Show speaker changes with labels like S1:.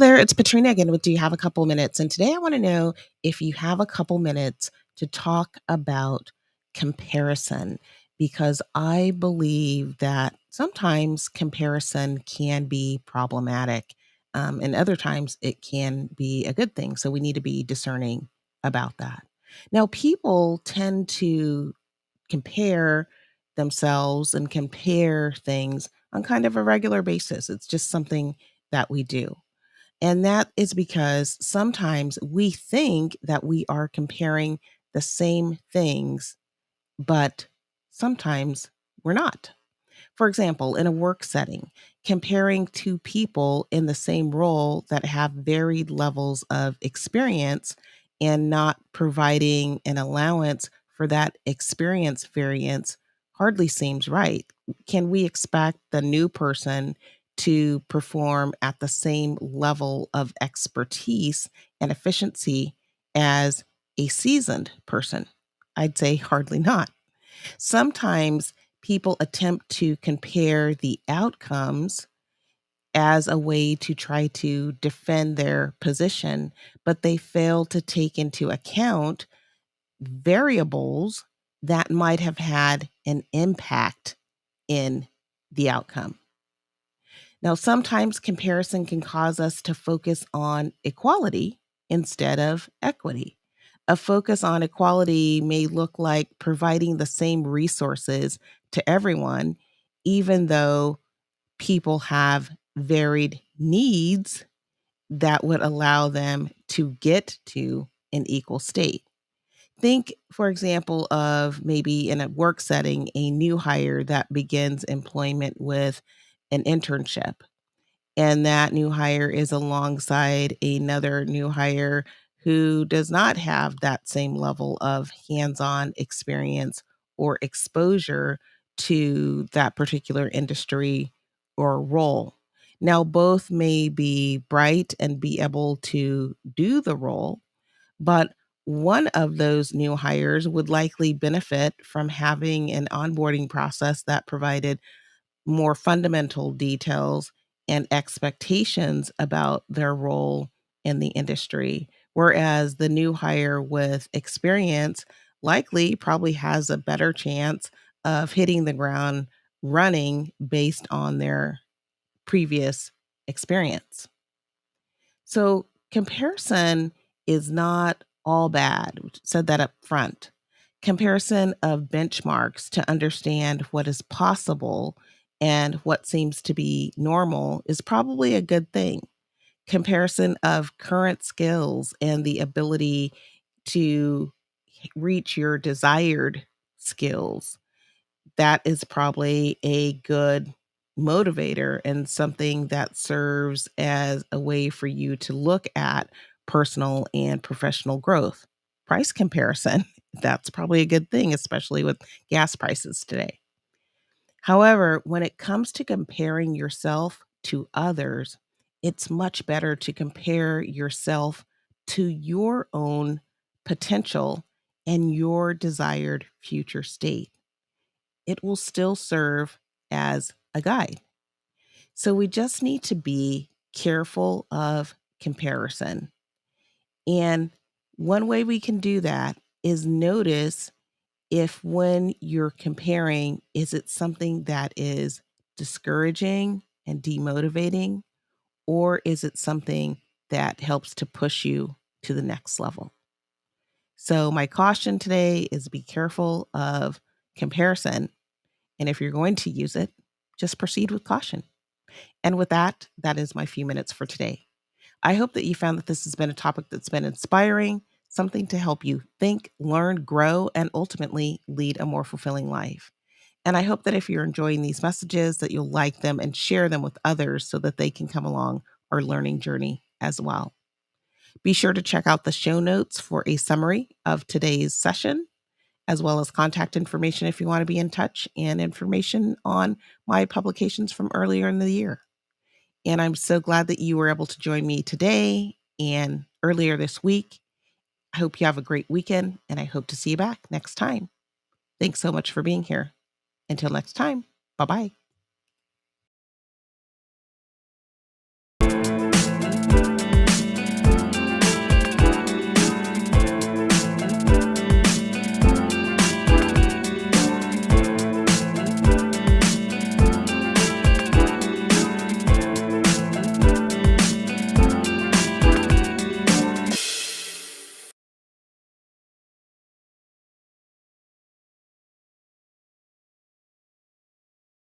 S1: there, it's Patrina again with Do You Have a Couple Minutes? And today I want to know if you have a couple minutes to talk about comparison, because I believe that sometimes comparison can be problematic, and other times it can be a good thing. So we need to be discerning about that. Now, people tend to compare themselves and compare things on kind of a regular basis. It's just something that we do. And that is because sometimes we think that we are comparing the same things, but sometimes we're not. For example, in a work setting, comparing two people in the same role that have varied levels of experience and not providing an allowance for that experience variance hardly seems right. Can we expect the new person to perform at the same level of expertise and efficiency as a seasoned person? I'd say hardly not. Sometimes people attempt to compare the outcomes as a way to try to defend their position, but they fail to take into account variables that might have had an impact in the outcome. Now, sometimes comparison can cause us to focus on equality instead of equity. A focus on equality may look like providing the same resources to everyone, even though people have varied needs that would allow them to get to an equal state. Think, for example, of maybe in a work setting, a new hire that begins employment with an internship, and that new hire is alongside another new hire who does not have that same level of hands-on experience or exposure to that particular industry or role. Now, both may be bright and be able to do the role, but one of those new hires would likely benefit from having an onboarding process that provided more fundamental details and expectations about their role in the industry. Whereas the new hire with experience likely probably has a better chance of hitting the ground running based on their previous experience. So, comparison is not all bad. We said that up front. Comparison of benchmarks to understand what is possible and what seems to be normal is probably a good thing. Comparison of current skills and the ability to reach your desired skills, that is probably a good motivator and something that serves as a way for you to look at personal and professional growth. Price comparison, that's probably a good thing, especially with gas prices today. However, when it comes to comparing yourself to others, it's much better to compare yourself to your own potential and your desired future state. It will still serve as a guide. So we just need to be careful of comparison. And one way we can do that is notice if when you're comparing, is it something that is discouraging and demotivating, or is it something that helps to push you to the next level? So, my caution today is be careful of comparison. And if you're going to use it, just proceed with caution. And with that, that is my few minutes for today. I hope that you found that this has been a topic that's been inspiring, something to help you think, learn, grow, and ultimately lead a more fulfilling life. And I hope that if you're enjoying these messages, that you'll like them and share them with others so that they can come along our learning journey as well. Be sure to check out the show notes for a summary of today's session, as well as contact information if you want to be in touch and information on my publications from earlier in the year. And I'm so glad that you were able to join me today and earlier this week. I hope you have a great weekend, and I hope to see you back next time. Thanks so much for being here. Until next time, bye bye.